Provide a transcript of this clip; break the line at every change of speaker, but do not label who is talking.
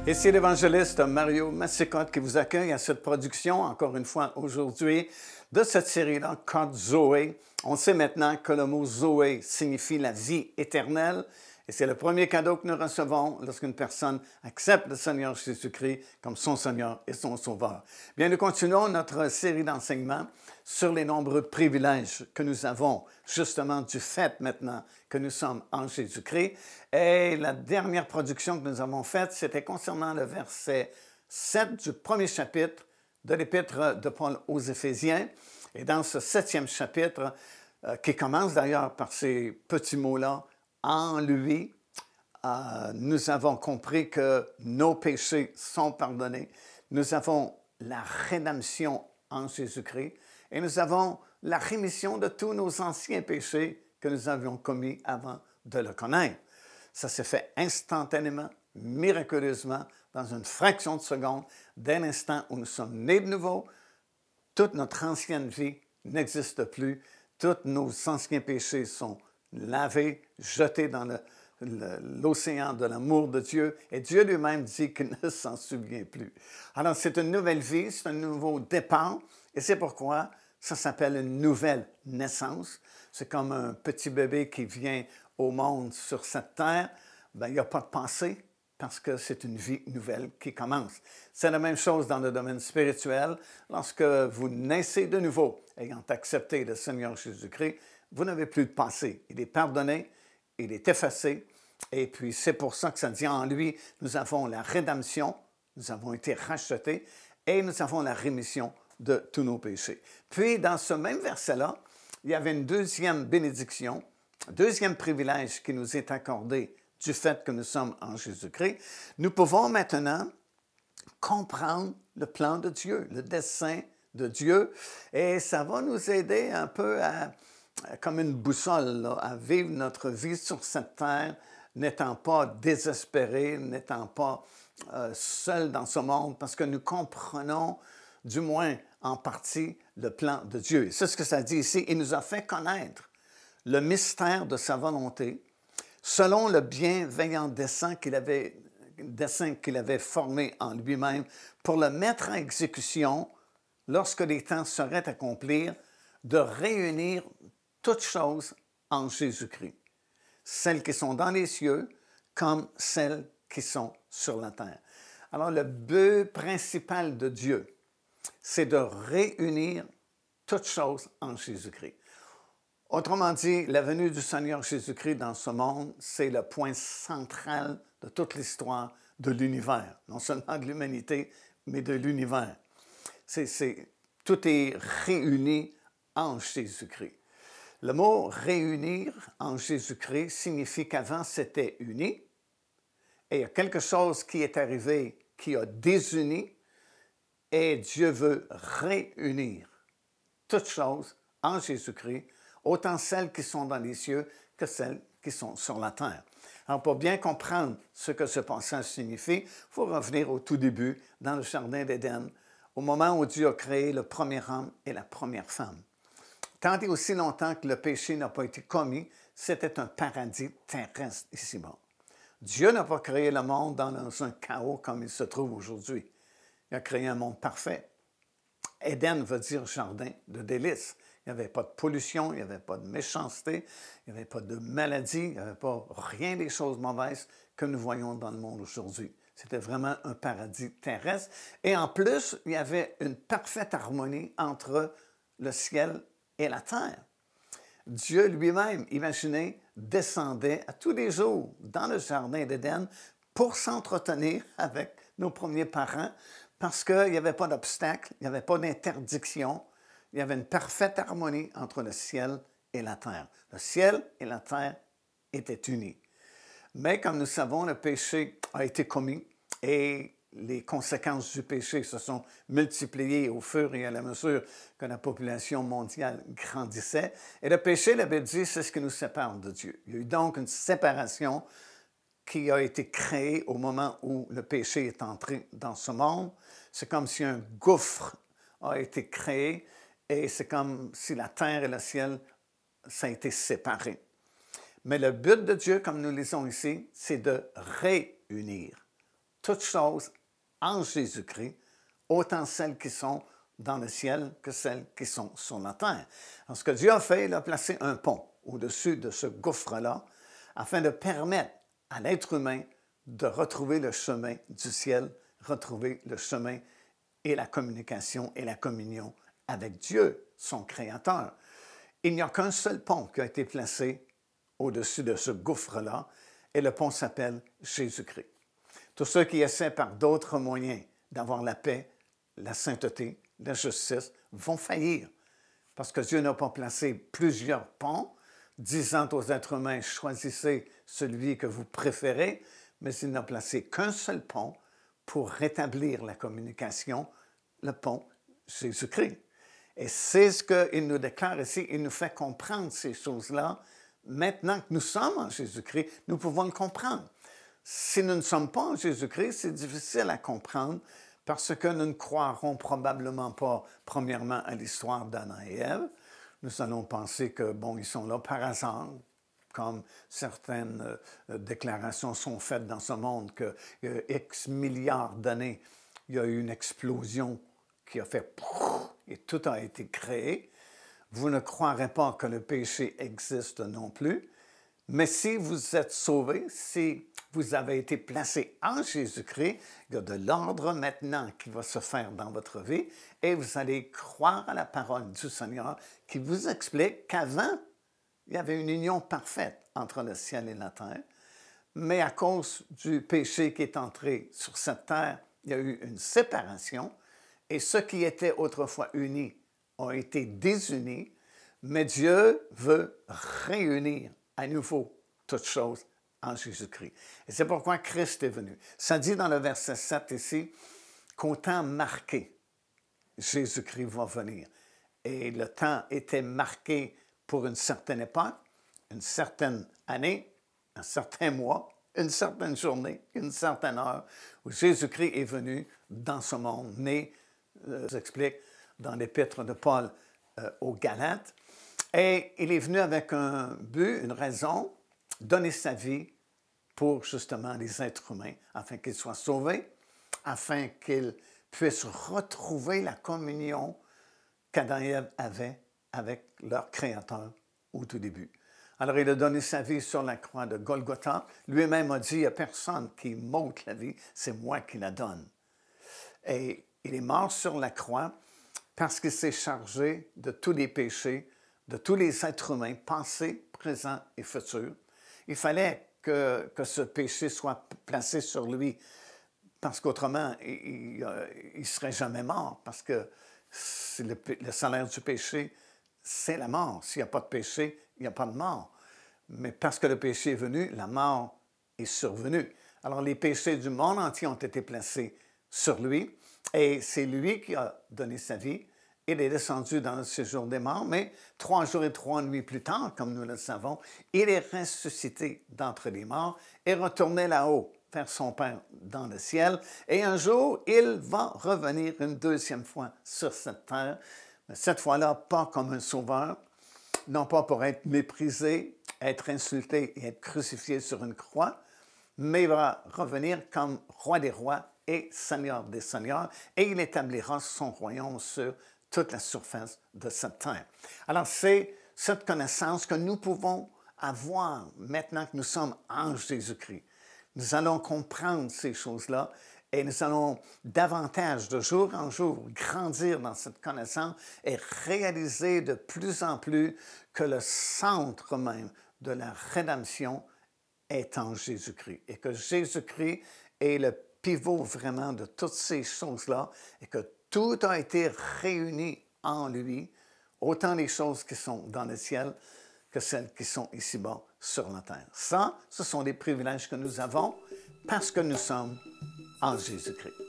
Ici l'évangéliste Mario Massicotte qui vous accueille à cette production, encore une fois aujourd'hui, de cette série-là, Code Zoé. On sait maintenant que le mot Zoé signifie la vie éternelle et c'est le premier cadeau que nous recevons lorsqu'une personne accepte le Seigneur Jésus-Christ comme son Seigneur et son Sauveur. Bien, nous continuons notre série d'enseignements sur les nombreux privilèges que nous avons, justement du fait maintenant que nous sommes en Jésus-Christ. Et la dernière production que nous avons faite, c'était concernant le verset 7 du premier chapitre de l'Épître de Paul aux Éphésiens. Et dans ce 7e chapitre, qui commence d'ailleurs par ces petits mots-là, « En lui », nous avons compris que nos péchés sont pardonnés. Nous avons la rédemption en Jésus-Christ et nous avons la rémission de tous nos anciens péchés que nous avions commis avant de le connaître. Ça s'est fait instantanément, miraculeusement, dans une fraction de seconde, dès l'instant où nous sommes nés de nouveau. Toute notre ancienne vie n'existe plus. Tous nos anciens péchés sont lavés, jetés dans l'océan de l'amour de Dieu. Et Dieu lui-même dit qu'il ne s'en souvient plus. Alors, c'est une nouvelle vie, c'est un nouveau départ. Et c'est pourquoi ça s'appelle une nouvelle naissance. C'est comme un petit bébé qui vient au monde sur cette terre. Bien, il n'y a pas de passé parce que c'est une vie nouvelle qui commence. C'est la même chose dans le domaine spirituel. Lorsque vous naissez de nouveau, ayant accepté le Seigneur Jésus-Christ, vous n'avez plus de passé. Il est pardonné, il est effacé. Et puis, c'est pour ça que ça dit en lui, nous avons la rédemption, nous avons été rachetés et nous avons la rémission de tous nos péchés. Puis, dans ce même verset-là, il y avait une deuxième bénédiction, un deuxième privilège qui nous est accordé du fait que nous sommes en Jésus-Christ. Nous pouvons maintenant comprendre le plan de Dieu, le dessein de Dieu, et ça va nous aider un peu comme une boussole, là, à vivre notre vie sur cette terre, n'étant pas désespérés, n'étant pas seuls dans ce monde, parce que nous comprenons, du moins en partie, le plan de Dieu. C'est ce que ça dit ici. Il nous a fait connaître le mystère de sa volonté, selon le bienveillant dessein qu'il avait formé en lui-même, pour le mettre en exécution lorsque les temps seraient accomplis, de réunir toutes choses en Jésus-Christ, celles qui sont dans les cieux comme celles qui sont sur la terre. Alors, le but principal de Dieu, c'est de réunir toutes choses en Jésus-Christ. Autrement dit, la venue du Seigneur Jésus-Christ dans ce monde, c'est le point central de toute l'histoire de l'univers, non seulement de l'humanité, mais de l'univers. Tout est réuni en Jésus-Christ. Le mot « réunir » en Jésus-Christ signifie qu'avant, c'était uni, et il y a quelque chose qui est arrivé qui a désuni, et Dieu veut réunir toutes choses en Jésus-Christ, autant celles qui sont dans les cieux que celles qui sont sur la terre. Alors, pour bien comprendre ce que ce passage signifie, il faut revenir au tout début, dans le Jardin d'Éden, au moment où Dieu a créé le premier homme et la première femme. Tant et aussi longtemps que le péché n'a pas été commis, c'était un paradis terrestre ici-bas. Dieu n'a pas créé le monde dans un chaos comme il se trouve aujourd'hui. Il a créé un monde parfait. Éden veut dire jardin de délices. Il n'y avait pas de pollution, il n'y avait pas de méchanceté, il n'y avait pas de maladie, il n'y avait pas rien des choses mauvaises que nous voyons dans le monde aujourd'hui. C'était vraiment un paradis terrestre. Et en plus, il y avait une parfaite harmonie entre le ciel et la terre. Dieu lui-même, imaginez, descendait à tous les jours dans le jardin d'Éden pour s'entretenir avec nos premiers parents parce qu'il n'y avait pas d'obstacle, il n'y avait pas d'interdiction, il y avait une parfaite harmonie entre le ciel et la terre. Le ciel et la terre étaient unis. Mais comme nous savons, le péché a été commis et les conséquences du péché se sont multipliées au fur et à la mesure que la population mondiale grandissait. Et le péché, la Bible dit, c'est ce qui nous sépare de Dieu. Il y a eu donc une séparation qui a été créée au moment où le péché est entré dans ce monde. C'est comme si un gouffre a été créé et c'est comme si la terre et le ciel, ça a été séparé. Mais le but de Dieu, comme nous lisons ici, c'est de réunir toutes choses en Jésus-Christ, autant celles qui sont dans le ciel que celles qui sont sur la terre. Alors, ce que Dieu a fait, il a placé un pont au-dessus de ce gouffre-là afin de permettre à l'être humain de retrouver le chemin du ciel, retrouver le chemin et la communication et la communion avec Dieu, son Créateur. Il n'y a qu'un seul pont qui a été placé au-dessus de ce gouffre-là, et le pont s'appelle Jésus-Christ. Tous ceux qui essaient par d'autres moyens d'avoir la paix, la sainteté, la justice, vont faillir, parce que Dieu n'a pas placé plusieurs ponts, disant aux êtres humains, choisissez celui que vous préférez, mais il n'a placé qu'un seul pont pour rétablir la communication, le pont Jésus-Christ. Et c'est ce qu'il nous déclare ici, il nous fait comprendre ces choses-là. Maintenant que nous sommes en Jésus-Christ, nous pouvons le comprendre. Si nous ne sommes pas en Jésus-Christ, c'est difficile à comprendre parce que nous ne croirons probablement pas, premièrement, à l'histoire d'Adam et Ève. Nous allons penser que, bon, ils sont là par hasard, comme certaines déclarations sont faites dans ce monde, que X milliards d'années, il y a eu une explosion qui a fait et tout a été créé. Vous ne croirez pas que le péché existe non plus, mais si vous êtes sauvés, si vous avez été placés en Jésus-Christ, il y a de l'ordre maintenant qui va se faire dans votre vie et vous allez croire à la parole du Seigneur qui vous explique qu'avant, il y avait une union parfaite entre le ciel et la terre, mais à cause du péché qui est entré sur cette terre, il y a eu une séparation et ceux qui étaient autrefois unis ont été désunis, mais Dieu veut réunir à nouveau toutes choses en Jésus-Christ. Et c'est pourquoi Christ est venu. Ça dit dans le verset 7 ici qu'au temps marqué, Jésus-Christ va venir. Et le temps était marqué pour une certaine époque, une certaine année, un certain mois, une certaine journée, une certaine heure, où Jésus-Christ est venu dans ce monde, né, j'explique, dans l'épître de Paul aux Galates. Et il est venu avec un but, une raison, donner sa vie pour justement les êtres humains, afin qu'ils soient sauvés, afin qu'ils puissent retrouver la communion qu'Adam et Ève avaient avec leur Créateur au tout début. Alors, il a donné sa vie sur la croix de Golgotha. Lui-même a dit, il n'y a personne qui m'ôte la vie, c'est moi qui la donne. Et il est mort sur la croix parce qu'il s'est chargé de tous les péchés, de tous les êtres humains, passés, présents et futurs. Il fallait que ce péché soit placé sur lui, parce qu'autrement, il ne serait jamais mort, parce que le salaire du péché, c'est la mort. S'il n'y a pas de péché, il n'y a pas de mort. Mais parce que le péché est venu, la mort est survenue. Alors, les péchés du monde entier ont été placés sur lui, et c'est lui qui a donné sa vie. Il est descendu dans le séjour des morts, mais 3 jours et 3 nuits plus tard, comme nous le savons, il est ressuscité d'entre les morts et retourné là-haut vers son Père dans le ciel. Et un jour, il va revenir une deuxième fois sur cette terre, mais cette fois-là, pas comme un sauveur, non pas pour être méprisé, être insulté et être crucifié sur une croix, mais il va revenir comme roi des rois et seigneur des seigneurs, et il établira son royaume sur toute la surface de cette terre. Alors, c'est cette connaissance que nous pouvons avoir maintenant que nous sommes en Jésus-Christ. Nous allons comprendre ces choses-là et nous allons davantage, de jour en jour, grandir dans cette connaissance et réaliser de plus en plus que le centre même de la rédemption est en Jésus-Christ et que Jésus-Christ est le pivot vraiment de toutes ces choses-là et que tout a été réuni en lui, autant les choses qui sont dans le ciel que celles qui sont ici-bas sur la terre. Ça, ce sont des privilèges que nous avons parce que nous sommes en Jésus-Christ.